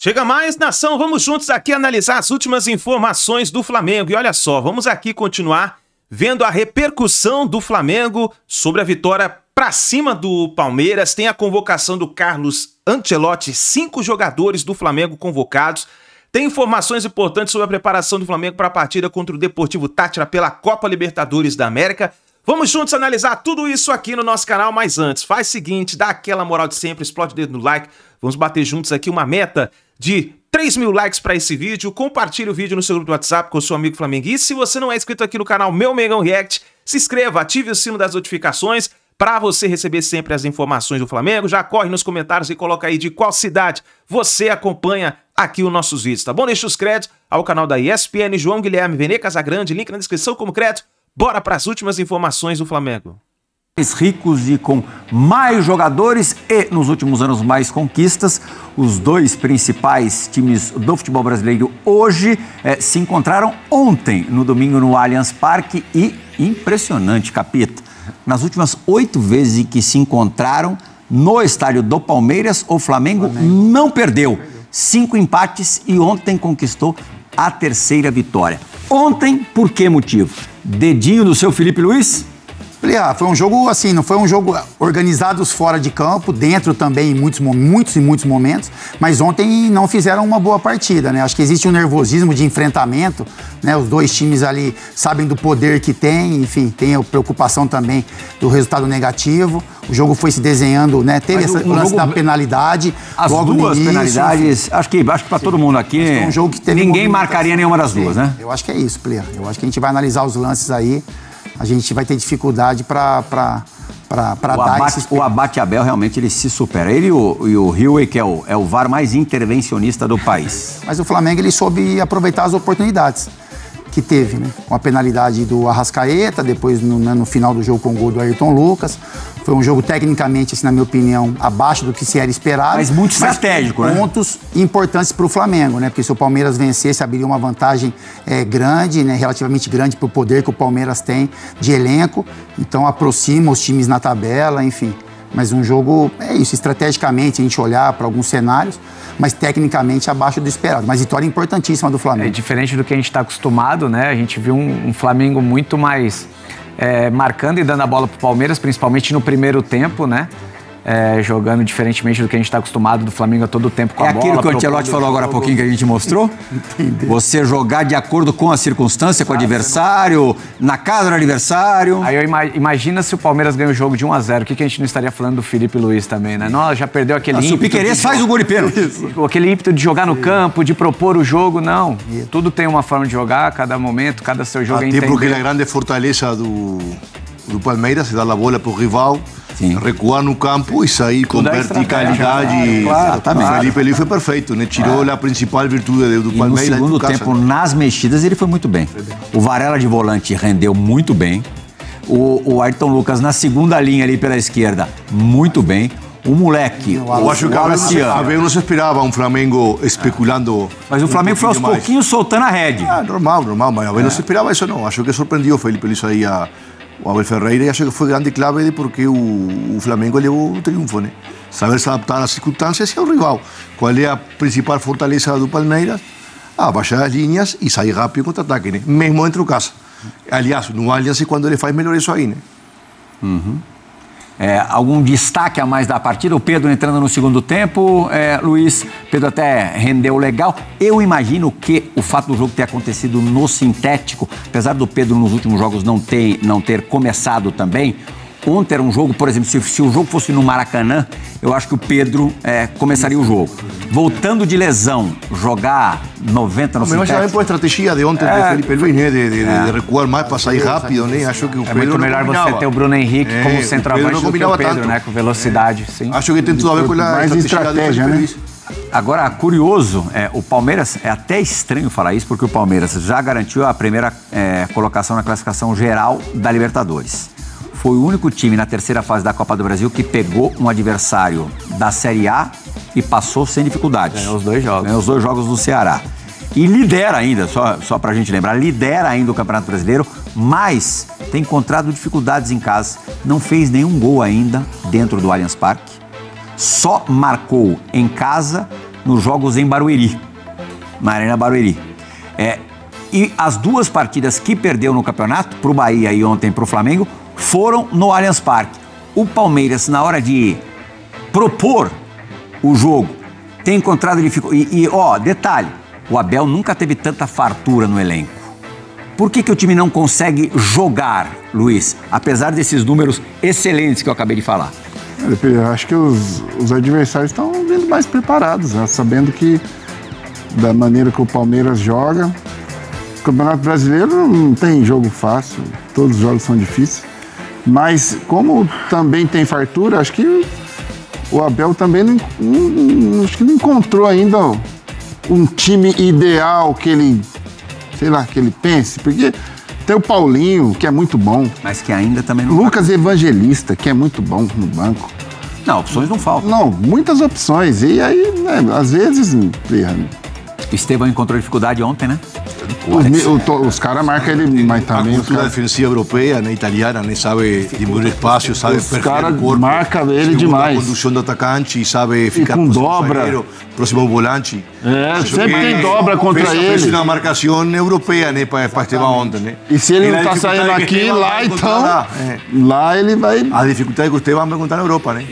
Chega mais, nação, vamos juntos aqui analisar as últimas informações do Flamengo. E olha só, vamos aqui continuar vendo a repercussão do Flamengo sobre a vitória para cima do Palmeiras. Tem a convocação do Carlos Ancelotti, 5 jogadores do Flamengo convocados. Tem informações importantes sobre a preparação do Flamengo para a partida contra o Deportivo Táchira pela Copa Libertadores da América. Vamos juntos analisar tudo isso aqui no nosso canal, mas antes, faz o seguinte, dá aquela moral de sempre, explode o dedo no like. Vamos bater juntos aqui uma meta de 3.000 likes para esse vídeo. Compartilhe o vídeo no seu grupo do WhatsApp com o seu amigo flamenguista. E se você não é inscrito aqui no canal Meu Mengão React, se inscreva, ative o sino das notificações para você receber sempre as informações do Flamengo. Já corre nos comentários e coloca aí de qual cidade você acompanha aqui os nossos vídeos, tá bom? Deixa os créditos ao canal da ESPN, João Guilherme, Vene Casagrande, link na descrição como crédito. Bora para as últimas informações do Flamengo. Ricos e com mais jogadores e, nos últimos anos, mais conquistas. Os dois principais times do futebol brasileiro hoje se encontraram ontem, no domingo, no Allianz Parque. E impressionante, Capita, nas últimas 8 vezes em que se encontraram no estádio do Palmeiras, o Flamengo não perdeu. 5 empates e ontem conquistou a 3ª vitória. Ontem, por que motivo? Dedinho do seu Felipe Luiz? Foi um jogo assim, não foi um jogo organizados fora de campo, dentro também em muitos momentos, mas ontem não fizeram uma boa partida, né? Acho que existe um nervosismo de enfrentamento, né? Os dois times ali sabem do poder que tem, enfim, tem a preocupação também do resultado negativo. O jogo foi se desenhando, né? Teve esse lance da penalidade. As logo duas no início, penalidades, acho que para todo mundo aqui, um jogo que teve ninguém marcaria nenhuma das duas, né? Eu acho que é isso, Plea. Eu acho que a gente vai analisar os lances aí. A gente vai ter dificuldade para dar esses... O Abate Abel realmente ele se supera. Ele e o Huey, que é o VAR mais intervencionista do país. Mas o Flamengo ele soube aproveitar as oportunidades que teve, né? Com a penalidade do Arrascaeta, depois no final do jogo com o gol do Ayrton Lucas. Foi um jogo tecnicamente, assim, na minha opinião, abaixo do que se era esperado. Mas muito estratégico, né? Pontos importantes para o Flamengo, né? Porque se o Palmeiras vencesse, abriria uma vantagem grande, né? Relativamente grande para o poder que o Palmeiras tem de elenco. Então aproxima os times na tabela, enfim. Mas um jogo, é isso, estrategicamente a gente olhar para alguns cenários, mas tecnicamente abaixo do esperado. Mas vitória importantíssima do Flamengo. É diferente do que a gente está acostumado, né? A gente viu um Flamengo muito mais marcando e dando a bola para o Palmeiras, principalmente no primeiro tempo, né? Jogando diferentemente do que a gente está acostumado do Flamengo a todo tempo com a bola. É aquilo que o Ancelotti falou agora há pouquinho que a gente mostrou? Entendi. Você jogar de acordo com a circunstância, com o adversário, na casa do adversário. Aí imagina se o Palmeiras ganha o jogo de 1-0, o que a gente não estaria falando do Felipe Luiz também, né? Nossa, já perdeu aquele ímpeto. Se o Piquerez faz o gol de pênalti. Aquele ímpeto de jogar no campo, de propor o jogo, não. Tudo tem uma forma de jogar, cada momento, cada seu jogo é entender. Até porque a grande fortaleza do Palmeiras é dar a bola para o rival, sim, recuar no campo e sair com verticalidade. Exatamente. O Felipe Luiz foi perfeito, né? Tirou a principal virtude do Palmeiras. E no segundo tempo, nas mexidas, ele foi muito bem. O Varela de volante rendeu muito bem. O Ayrton Lucas na segunda linha ali pela esquerda, muito bem. O moleque, eu acho que a Abel não se esperava um Flamengo especulando. Mas o Flamengo foi aos pouquinhos soltando a rede. Normal, mas a Abel não se esperava isso, não. Acho que surpreendeu o Felipe Luiz aí o Abel Ferreira, e acho que foi grande clave de porque o Flamengo levou o triunfo, né? Saber se adaptar às circunstâncias e ao rival. Qual é a principal fortaleza do Palmeiras? Baixar as linhas e sair rápido em contra-ataque, né? Mesmo dentro de casa. Aliás, no Allianz é quando ele faz melhor isso aí, né? Uhum. Algum destaque a mais da partida? O Pedro entrando no segundo tempo, Luiz, Pedro até rendeu legal. Eu imagino que o fato do jogo ter acontecido no sintético, apesar do Pedro nos últimos jogos não ter começado também, ontem era um jogo, por exemplo, se o jogo fosse no Maracanã, eu acho que o Pedro começaria o jogo. Voltando de lesão, jogar 90 no sintético... Mas também por estratégia de ontem de Felipe Luiz, né? De recuar mais para sair rápido, né? Acho que o Pedro muito melhor você ter o Bruno Henrique como centroavante do que o Pedro, né? Com velocidade, sim. Acho que tem tudo a ver com a estratégia, né? Agora, curioso, o Palmeiras, é até estranho falar isso, porque o Palmeiras já garantiu a primeira colocação na classificação geral da Libertadores. Foi o único time na 3ª fase da Copa do Brasil que pegou um adversário da Série A e passou sem dificuldades. Ganhou os 2 jogos. Ganhou os 2 jogos do Ceará. E lidera ainda, só pra gente lembrar, lidera ainda o Campeonato Brasileiro, mas tem encontrado dificuldades em casa. Não fez nenhum gol ainda dentro do Allianz Parque. Só marcou em casa nos jogos em Barueri, na Arena Barueri. E as 2 partidas que perdeu no campeonato, para o Bahia e ontem para o Flamengo, foram no Allianz Parque. O Palmeiras, na hora de propor o jogo, tem encontrado dificuldade. E detalhe, o Abel nunca teve tanta fartura no elenco. Por que o time não consegue jogar, Luiz, apesar desses números excelentes que eu acabei de falar? Eu acho que os adversários estão vindo mais preparados, né? Sabendo que da maneira que o Palmeiras joga, o Campeonato Brasileiro não tem jogo fácil, todos os jogos são difíceis, mas como também tem fartura, acho que o Abel também acho que não encontrou ainda um time ideal que ele, sei lá, que ele pense, porque tem o Paulinho, que é muito bom. Mas que ainda também não... Lucas Evangelista, que é muito bom no banco. Não, opções não faltam. Não, muitas opções. E aí, né, às vezes... O Estevão encontrou dificuldade ontem, né? Os caras marcam ele, mas também... A cultura defensiva europeia, né, italiana, né, sabe diminuir espaço, sabe os caras marcam ele demais. A condução do atacante, sabe ficar com dobra. Zagueiro, próximo volante. Sempre tem dobra contra ele. Fez uma marcação europeia, né, para Esteban ontem, né? E se ele não está saindo aqui, lá então... Lá ele vai... A dificuldade que o Esteban vai encontrar na Europa, né?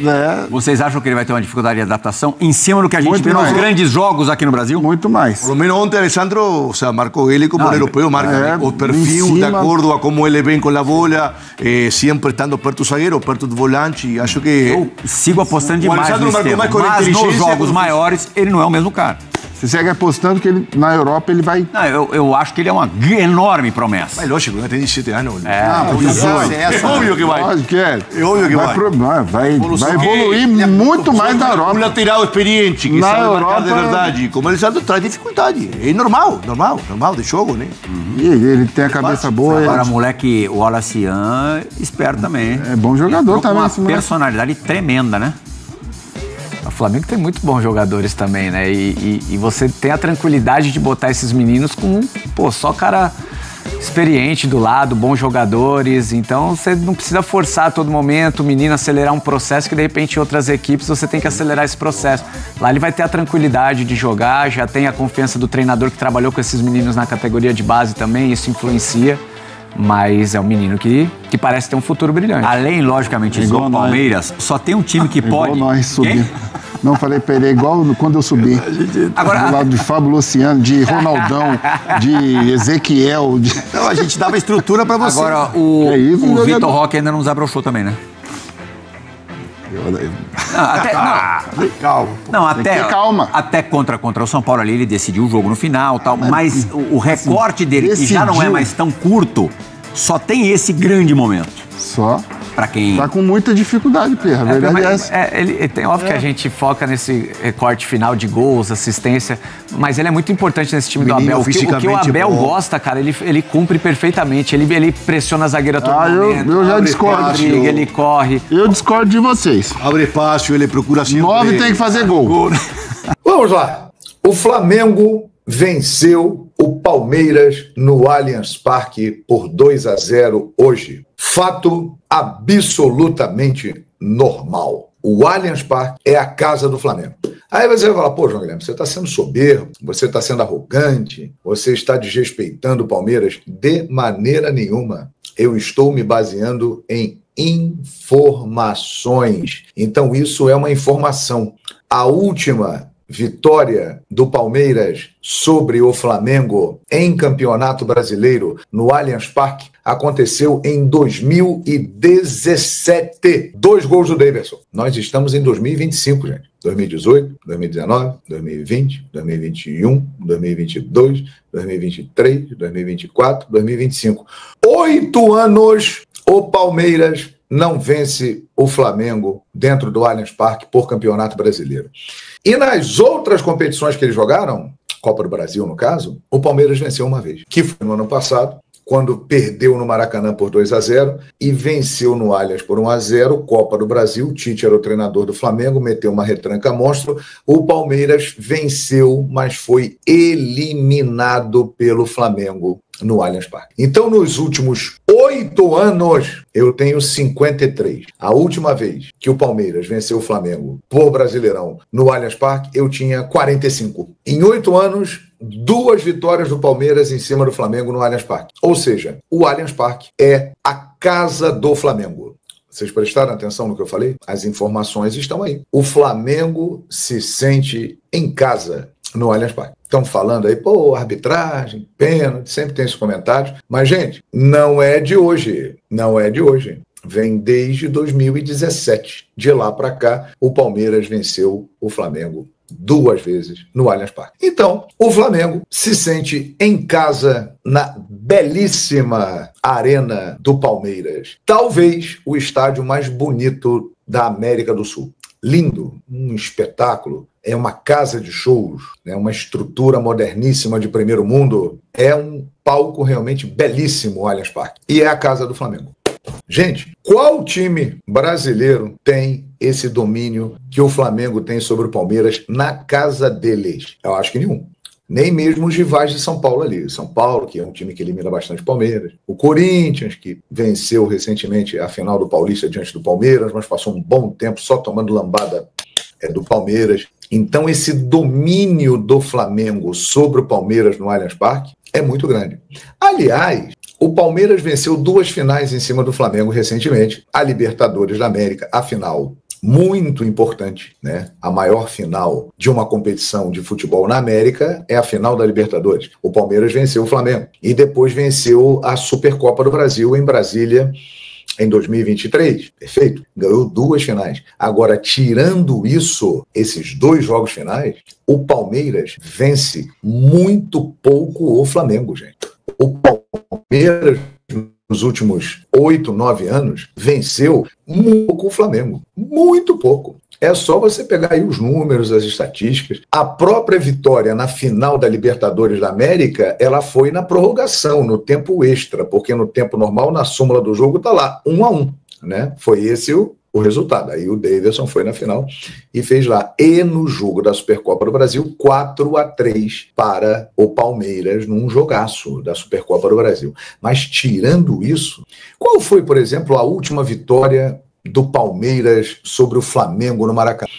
Vocês acham que ele vai ter uma dificuldade de adaptação em cima do que a gente vê nos grandes jogos aqui no Brasil? Muito mais. Por lo menos ontem, Alessandro, marcou ele como europeu, marca o perfil de acordo a como ele vem com a bola, sempre estando perto do zagueiro, perto do volante. Acho que... Eu sigo apostando demais no Estevão, mas nos jogos maiores ele não é o mesmo cara. Você segue apostando que ele, na Europa ele vai... Não, eu acho que ele é uma enorme promessa. Mas lógico, ele tem 17 anos. É óbvio que vai. Lógico que é. É óbvio que vai evoluir muito mais na Europa. Um lateral experiente, que sabe marcar de verdade. Como ele sabe, traz dificuldade. É normal de jogo, né? E ele tem a cabeça boa. Agora, moleque, o Wallace esperto também. É bom jogador também. Uma personalidade tremenda, né? O Flamengo tem muito bons jogadores também, né? E você tem a tranquilidade de botar esses meninos com, só cara experiente do lado, bons jogadores. Então você não precisa forçar a todo momento o menino acelerar um processo que de repente em outras equipes você tem que acelerar esse processo. Lá ele vai ter a tranquilidade de jogar, já tem a confiança do treinador que trabalhou com esses meninos na categoria de base também, isso influencia. Mas é um menino que parece ter um futuro brilhante. Além, logicamente, do Palmeiras, só tem um time que pode... Igual nós subir. Não, falei pra ele, é igual quando eu subi. Agora... Do lado de Fábio Luciano, de Ronaldão, de Ezequiel. Não, a gente dava estrutura pra você. Agora, o Vitor Roque ainda não nos abrochou também, né? Calma. Até contra o São Paulo ali, ele decidiu o jogo no final, tal, mas o recorte dele, que já não é mais tão curto, só tem esse grande momento. Só. Pra quem... Tá com muita dificuldade, Pierre. A verdade é essa. Ele tem, óbvio que a gente foca nesse recorte final de gols, assistência, mas ele é muito importante nesse time do Abel. O que o Abel gosta, cara, ele cumpre perfeitamente. Ele pressiona a zagueira a todo momento. Eu já discordo. Ele corre. Eu discordo de vocês. Abre espaço, ele procura sempre... 9 tem que fazer gol. Vamos lá. O Flamengo venceu o Palmeiras no Allianz Parque por 2-0 hoje. Fato absolutamente normal. O Allianz Parque é a casa do Flamengo. Aí você vai falar, João Guilherme, você está sendo soberbo, você está sendo arrogante, você está desrespeitando o Palmeiras. De maneira nenhuma. Eu estou me baseando em informações. Então isso é uma informação. A última vitória do Palmeiras sobre o Flamengo em Campeonato Brasileiro no Allianz Parque aconteceu em 2017. 2 gols do Daverson. Nós estamos em 2025, gente. 2018, 2019, 2020, 2021, 2022, 2023, 2024, 2025. 8 anos o Palmeiras não vence o Flamengo dentro do Allianz Parque por Campeonato Brasileiro. E nas outras competições que eles jogaram, Copa do Brasil no caso, o Palmeiras venceu uma vez, que foi no ano passado, quando perdeu no Maracanã por 2-0 e venceu no Allianz por 1-0, Copa do Brasil. O Tite era o treinador do Flamengo, meteu uma retranca monstro. O Palmeiras venceu, mas foi eliminado pelo Flamengo no Allianz Parque. Então, nos últimos 8 anos, eu tenho 53. A última vez que o Palmeiras venceu o Flamengo por Brasileirão no Allianz Parque, eu tinha 45. Em 8 anos, 2 vitórias do Palmeiras em cima do Flamengo no Allianz Parque. Ou seja, o Allianz Parque é a casa do Flamengo. Vocês prestaram atenção no que eu falei? As informações estão aí. O Flamengo se sente em casa no Allianz Parque. Estão falando aí, pô, arbitragem, pênalti, sempre tem esses comentários. Mas, gente, não é de hoje. Não é de hoje. Vem desde 2017. De lá para cá, o Palmeiras venceu o Flamengo 2 vezes no Allianz Parque. Então, o Flamengo se sente em casa na belíssima Arena do Palmeiras. Talvez o estádio mais bonito da América do Sul. Lindo, um espetáculo. É uma casa de shows, né? Uma estrutura moderníssima de primeiro mundo. É um palco realmente belíssimo, o Allianz Parque. E é a casa do Flamengo. Gente, qual time brasileiro tem esse domínio que o Flamengo tem sobre o Palmeiras na casa deles? Eu acho que nenhum. Nem mesmo os rivais de São Paulo ali. São Paulo, que é um time que elimina bastante Palmeiras. O Corinthians, que venceu recentemente a final do Paulista diante do Palmeiras, mas passou um bom tempo só tomando lambada do Palmeiras. Então, esse domínio do Flamengo sobre o Palmeiras no Allianz Parque é muito grande. Aliás, o Palmeiras venceu 2 finais em cima do Flamengo recentemente. A Libertadores da América, a final muito importante, né? A maior final de uma competição de futebol na América é a final da Libertadores. O Palmeiras venceu o Flamengo e depois venceu a Supercopa do Brasil em Brasília em 2023, perfeito? Ganhou 2 finais. Agora, tirando isso, esses 2 jogos finais, o Palmeiras vence muito pouco o Flamengo, gente. O Palmeiras, nos últimos 8, 9 anos, venceu muito pouco o Flamengo. Muito pouco. É só você pegar aí os números, as estatísticas. A própria vitória na final da Libertadores da América, ela foi na prorrogação, no tempo extra, porque no tempo normal, na súmula do jogo, está lá, 1-1, né? Foi esse o resultado. Aí o Davidson foi na final e fez lá. E no jogo da Supercopa do Brasil, 4-3 para o Palmeiras, num jogaço da Supercopa do Brasil. Mas tirando isso, qual foi, por exemplo, a última vitória do Palmeiras sobre o Flamengo no Maracanã?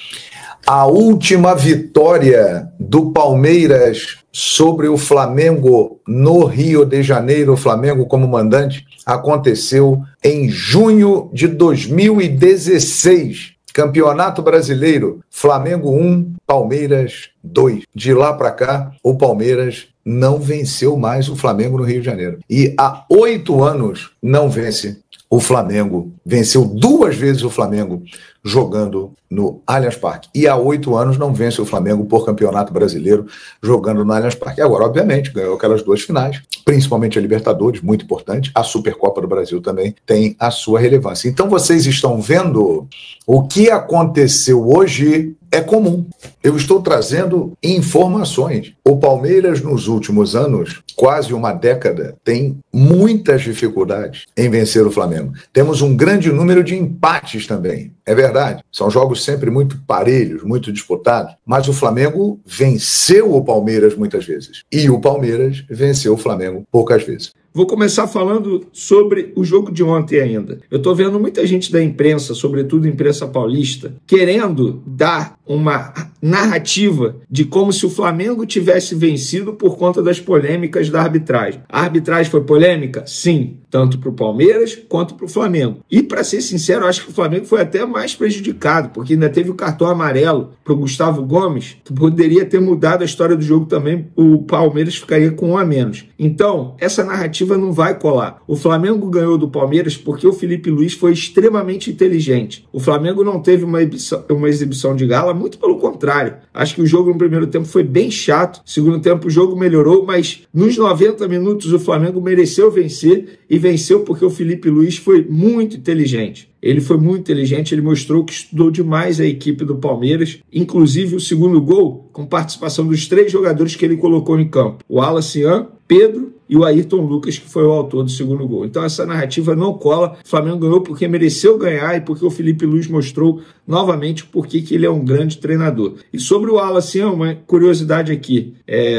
A última vitória do Palmeiras sobre o Flamengo no Rio de Janeiro, o Flamengo como mandante, aconteceu em junho de 2016. Campeonato Brasileiro, Flamengo 1, Palmeiras 2. De lá para cá, o Palmeiras não venceu mais o Flamengo no Rio de Janeiro. E há 8 anos não vence o Flamengo. Venceu 2 vezes o Flamengo jogando no Allianz Parque. E há 8 anos não vence o Flamengo por Campeonato Brasileiro jogando no Allianz Parque. Agora, obviamente, ganhou aquelas 2 finais, principalmente a Libertadores, muito importante. A Supercopa do Brasil também tem a sua relevância. Então, vocês estão vendo o que aconteceu hoje é comum. Eu estou trazendo informações. O Palmeiras, nos últimos anos, quase uma década, tem muitas dificuldades em vencer o Flamengo. Temos um grande número de empates também. É verdade. São jogos sempre muito parelhos, muito disputados. Mas o Flamengo venceu o Palmeiras muitas vezes. E o Palmeiras venceu o Flamengo poucas vezes. Vou começar falando sobre o jogo de ontem ainda. Eu estou vendo muita gente da imprensa, sobretudo a imprensa paulista, querendo dar uma narrativa de como se o Flamengo tivesse vencido por conta das polêmicas da arbitragem. A arbitragem foi polêmica? Sim, tanto para o Palmeiras quanto para o Flamengo. E, para ser sincero, eu acho que o Flamengo foi até mais prejudicado, porque ainda teve o cartão amarelo para o Gustavo Gomes, que poderia ter mudado a história do jogo também, o Palmeiras ficaria com 1 a menos. Então, essa narrativa não vai colar. O Flamengo ganhou do Palmeiras porque o Felipe Luiz foi extremamente inteligente. O Flamengo não teve uma exibição de gala, muito pelo contrário. Acho que o jogo no primeiro tempo foi bem chato, segundo tempo o jogo melhorou, mas nos 90 minutos o Flamengo mereceu vencer e venceu porque o Felipe Luiz foi muito inteligente. Ele foi muito inteligente, ele mostrou que estudou demais a equipe do Palmeiras, inclusive o segundo gol com participação dos 3 jogadores que ele colocou em campo. O Alan Cian, Pedro e o Ayrton Lucas, que foi o autor do segundo gol. Então essa narrativa não cola. O Flamengo ganhou porque mereceu ganhar e porque o Felipe Luiz mostrou novamente porque que ele é um grande treinador. E sobre o Wallace, uma curiosidade aqui,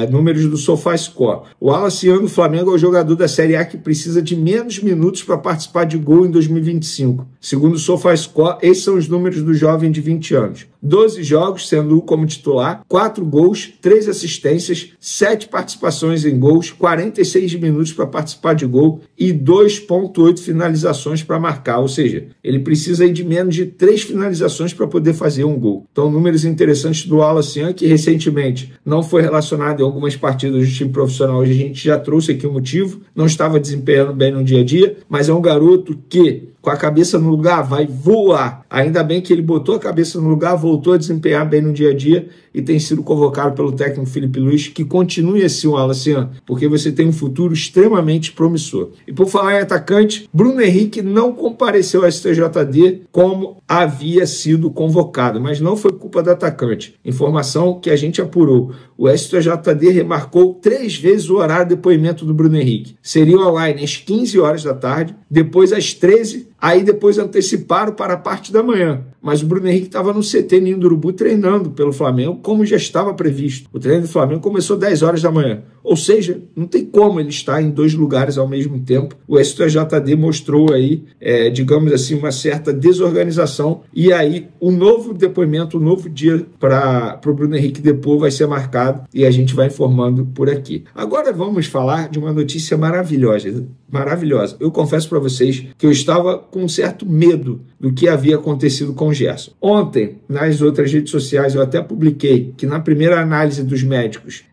números do SofaScore. O Wallace do Flamengo é o jogador da Série A que precisa de menos minutos para participar de gol em 2025. Segundo o SofaScore, esses são os números do jovem de 20 anos. 12 jogos, sendo como titular, 4 gols, 3 assistências, 7 participações em gols, 46 minutos para participar de gol e 2,8 finalizações para marcar. Ou seja, ele precisa de menos de 3 finalizações para poder fazer um gol. Então, números interessantes do Wallace, que recentemente não foi relacionado em algumas partidas do time profissional. Hoje a gente já trouxe aqui o motivo, não estava desempenhando bem no dia a dia, mas é um garoto que, com a cabeça no lugar, vai voar. Ainda bem que ele botou a cabeça no lugar, voltou a desempenhar bem no dia a dia e tem sido convocado pelo técnico Felipe Luiz, que continue assim o Wallace, porque você tem um futuro extremamente promissor. E por falar em atacante, Bruno Henrique não compareceu ao STJD como havia sido convocado, mas não foi culpa do atacante. Informação que a gente apurou. O STJD remarcou 3 vezes o horário de depoimento do Bruno Henrique. Seria online às 15 horas da tarde, depois às 13, aí depois anteciparam para a parte da manhã. Mas o Bruno Henrique estava no CT Ninho do Urubu treinando pelo Flamengo, como já estava previsto. O treino do Flamengo começou às 10 horas da manhã. Ou seja, não tem como ele estar em 2 lugares ao mesmo tempo. O STJD mostrou aí, digamos assim, uma certa desorganização. E aí, um novo depoimento, um novo dia para o Bruno Henrique depor vai ser marcado e a gente vai informando por aqui. Agora vamos falar de uma notícia maravilhosa. Maravilhosa. Eu confesso para vocês que eu estava com um certo medo do que havia acontecido com o Gerson. Ontem, nas outras redes sociais, eu até publiquei que na primeira análise dos médicos,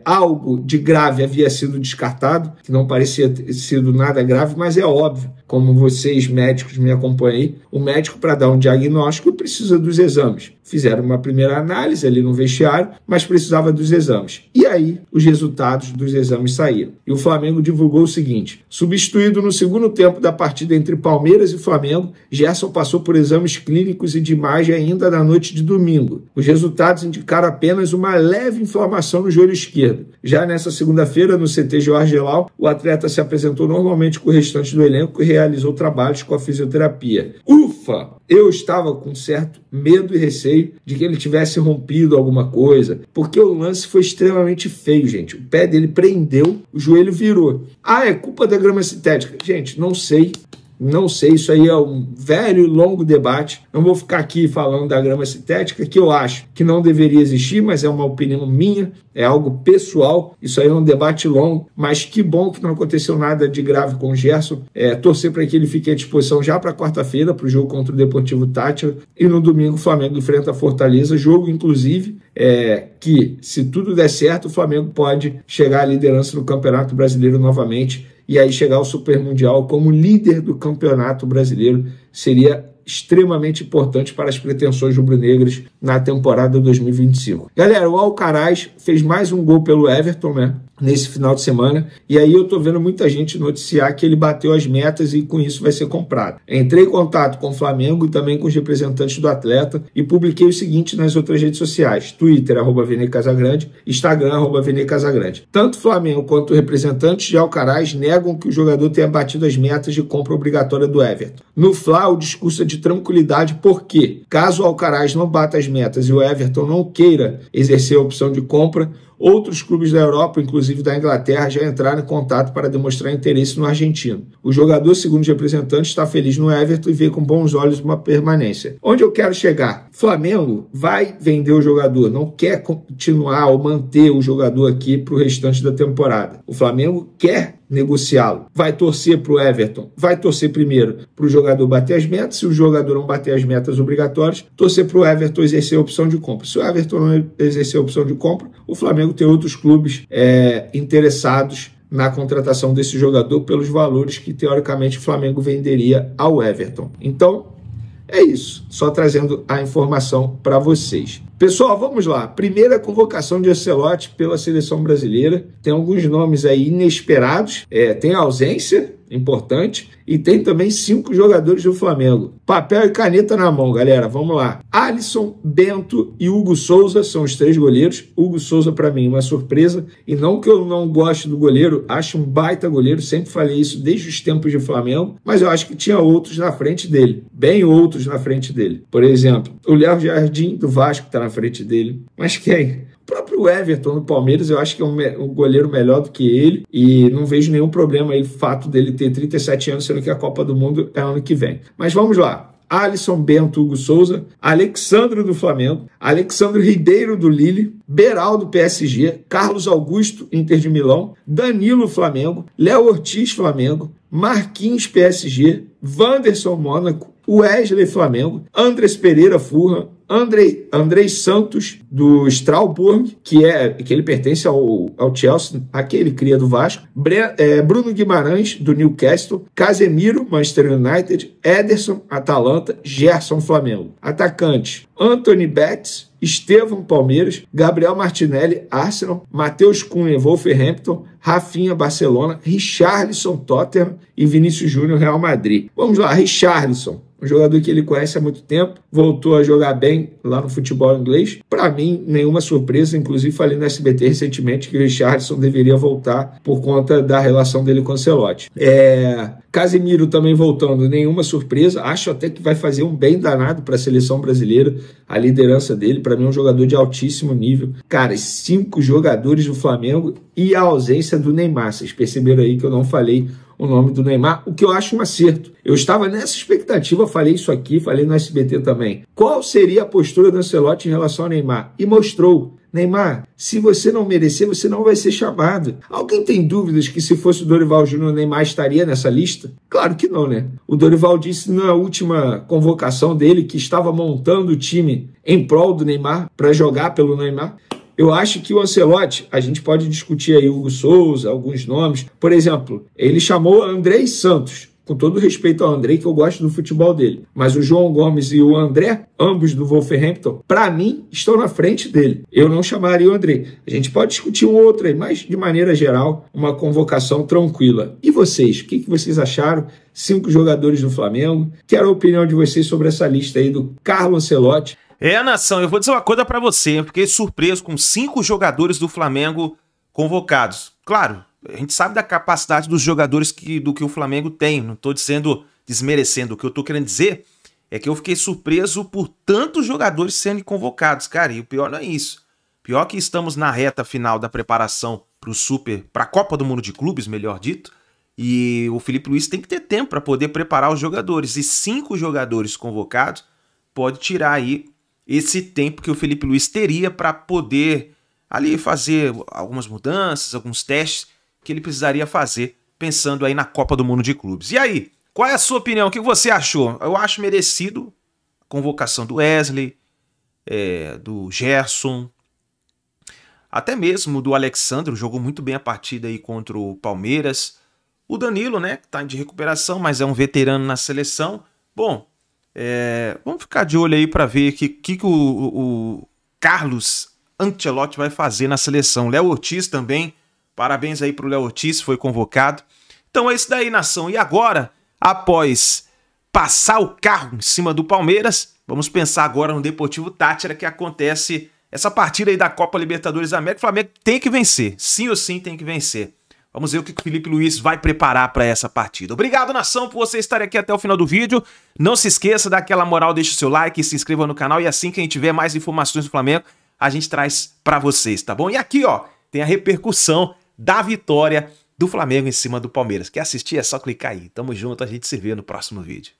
algo de grave havia sido descartado, que não parecia ter sido nada grave, mas é óbvio, como vocês médicos me acompanham aí, o médico, para dar um diagnóstico, precisa dos exames. Fizeram uma primeira análise ali no vestiário, mas precisava dos exames. E aí, os resultados dos exames saíram. E o Flamengo divulgou o seguinte: substituído no segundo tempo da partida entre Palmeiras e Flamengo, Gerson passou por exames clínicos e de imagem ainda na noite de domingo. Os resultados indicaram apenas uma leve inflamação no joelho esquerdo. Já nessa segunda-feira, no CT Jorge Gelau, o atleta se apresentou normalmente com o restante do elenco e realizou trabalhos com a fisioterapia. Ufa! Eu estava com certo medo e receio de que ele tivesse rompido alguma coisa, porque o lance foi extremamente feio, gente. O pé dele prendeu, o joelho virou. É culpa da grama sintética? Gente, não sei. Não sei, isso aí é um velho e longo debate. Não vou ficar aqui falando da grama sintética, que eu acho que não deveria existir, mas é uma opinião minha, é algo pessoal. Isso aí é um debate longo, mas que bom que não aconteceu nada de grave com o Gerson. Torcer para que ele fique à disposição já para quarta-feira, para o jogo contra o Deportivo Táchira. E no domingo o Flamengo enfrenta a Fortaleza, jogo inclusive que, se tudo der certo, o Flamengo pode chegar à liderança no Campeonato Brasileiro novamente. E aí chegar ao Super Mundial como líder do Campeonato Brasileiro seria extremamente importante para as pretensões rubro-negras na temporada 2025. Galera, o Alcaraz fez mais um gol pelo Everton, nesse final de semana, e aí eu tô vendo muita gente noticiar que ele bateu as metas e com isso vai ser comprado. Entrei em contato com o Flamengo e também com os representantes do atleta e publiquei o seguinte nas outras redes sociais: Twitter, @VeneCasagrande, Instagram, @VeneCasagrande. Tanto o Flamengo quanto os representantes de Alcaraz negam que o jogador tenha batido as metas de compra obrigatória do Everton. No Fla, o discurso é de tranquilidade, porque caso o Alcaraz não bata as metas e o Everton não queira exercer a opção de compra, outros clubes da Europa, inclusive da Inglaterra, já entraram em contato para demonstrar interesse no argentino. O jogador, segundo os representantes, está feliz no Everton e vê com bons olhos uma permanência. Onde eu quero chegar? Flamengo vai vender o jogador, não quer continuar ou manter o jogador aqui para o restante da temporada. O Flamengo quer negociá-lo. Vai torcer para o Everton, vai torcer primeiro para o jogador bater as metas. Se o jogador não bater as metas obrigatórias, torcer para o Everton exercer a opção de compra. Se o Everton não exercer a opção de compra, o Flamengo tem outros clubes interessados na contratação desse jogador pelos valores que, teoricamente, o Flamengo venderia ao Everton. Então, é isso. Só trazendo a informação para vocês. Pessoal, vamos lá. Primeira convocação de Ancelotti pela seleção brasileira. Tem alguns nomes aí inesperados. Tem ausência importante e tem também 5 jogadores do Flamengo. Papel e caneta na mão, galera. Vamos lá. Alisson, Bento e Hugo Souza são os 3 goleiros. Hugo Souza, para mim, uma surpresa. E não que eu não goste do goleiro, acho um baita goleiro. Sempre falei isso desde os tempos de Flamengo. Mas eu acho que tinha outros na frente dele. Bem outros na frente dele. Por exemplo, o Léo Jardim do Vasco está na frente dele. Mas quem? O próprio Everton no Palmeiras, eu acho que é um goleiro melhor do que ele e não vejo nenhum problema aí, o fato dele ter 37 anos, sendo que a Copa do Mundo é ano que vem. Mas vamos lá. Alisson, Bento, Hugo Souza, Alexandro do Flamengo, Alexandre Ribeiro do Lille, Beraldo PSG, Carlos Augusto, Inter de Milão, Danilo Flamengo, Léo Ortiz Flamengo, Marquinhos PSG, Wanderson Mônaco, Wesley Flamengo, Andrés Pereira Fulham, Andrei Santos do Strasbourg, que ele pertence ao Chelsea, aquele cria do Vasco, Bruno Guimarães do Newcastle, Casemiro, Manchester United, Ederson, Atalanta, Gerson, Flamengo. Atacantes: Anthony Betts, Estevão, Palmeiras, Gabriel Martinelli, Arsenal, Matheus Cunha, Wolverhampton, Rafinha, Barcelona, Richarlison, Tottenham e Vinícius Júnior, Real Madrid. Vamos lá, Richarlison. Um jogador que ele conhece há muito tempo, voltou a jogar bem lá no futebol inglês. Para mim, nenhuma surpresa, inclusive falei no SBT recentemente que o Richarlison deveria voltar por conta da relação dele com o Ancelotti. Casemiro também voltando, nenhuma surpresa, acho até que vai fazer um bem danado para a seleção brasileira, a liderança dele, para mim é um jogador de altíssimo nível. Cara, 5 jogadores do Flamengo e a ausência do Neymar, vocês perceberam aí que eu não falei o nome do Neymar, o que eu acho um acerto. Eu estava nessa expectativa, falei isso aqui, falei no SBT também. Qual seria a postura do Ancelotti em relação ao Neymar? E mostrou. Neymar, se você não merecer, você não vai ser chamado. Alguém tem dúvidas que se fosse o Dorival Júnior, o Neymar estaria nessa lista? Claro que não, né? O Dorival disse na última convocação dele que estava montando o time em prol do Neymar, para jogar pelo Neymar. Eu acho que o Ancelotti, a gente pode discutir aí o Hugo Souza, alguns nomes. Por exemplo, ele chamou Andrei Santos, com todo respeito ao Andrei, que eu gosto do futebol dele. Mas o João Gomes e o André, ambos do Wolverhampton, para mim, estão na frente dele. Eu não chamaria o Andrei. A gente pode discutir um outro aí, mas de maneira geral, uma convocação tranquila. E vocês? O que vocês acharam? 5 jogadores do Flamengo. Quero a opinião de vocês sobre essa lista aí do Carlo Ancelotti. Nação, eu vou dizer uma coisa pra você, eu fiquei surpreso com 5 jogadores do Flamengo convocados. Claro, a gente sabe da capacidade dos jogadores do que o Flamengo tem, não tô dizendo desmerecendo, o que eu tô querendo dizer é que eu fiquei surpreso por tantos jogadores sendo convocados, cara, e o pior não é isso. Pior que estamos na reta final da preparação para a Copa do Mundo de Clubes, melhor dito, e o Felipe Luiz tem que ter tempo para poder preparar os jogadores, e 5 jogadores convocados pode tirar aí esse tempo que o Felipe Luiz teria para poder ali fazer algumas mudanças, alguns testes que ele precisaria fazer, pensando aí na Copa do Mundo de Clubes. E aí, qual é a sua opinião? O que você achou? Eu acho merecido a convocação do Wesley, do Gerson, até mesmo do Alexandre, jogou muito bem a partida aí contra o Palmeiras. O Danilo, né, que tá de recuperação, mas é um veterano na seleção. Bom, vamos ficar de olho aí para ver o que o Carlos Ancelotti vai fazer na seleção. Léo Ortiz também, parabéns aí pro Léo Ortiz, foi convocado. Então é isso daí, nação. E agora, após passar o carro em cima do Palmeiras, vamos pensar agora no Deportivo Táchira, que acontece essa partida aí da Copa Libertadores da América. O Flamengo tem que vencer, sim ou sim tem que vencer. Vamos ver o que o Felipe Luiz vai preparar para essa partida. Obrigado, nação, por você estar aqui até o final do vídeo. Não se esqueça, dá aquela moral, deixa o seu like, se inscreva no canal e assim que a gente tiver mais informações do Flamengo, a gente traz para vocês, tá bom? E aqui, ó, tem a repercussão da vitória do Flamengo em cima do Palmeiras. Quer assistir? É só clicar aí. Tamo junto, a gente se vê no próximo vídeo.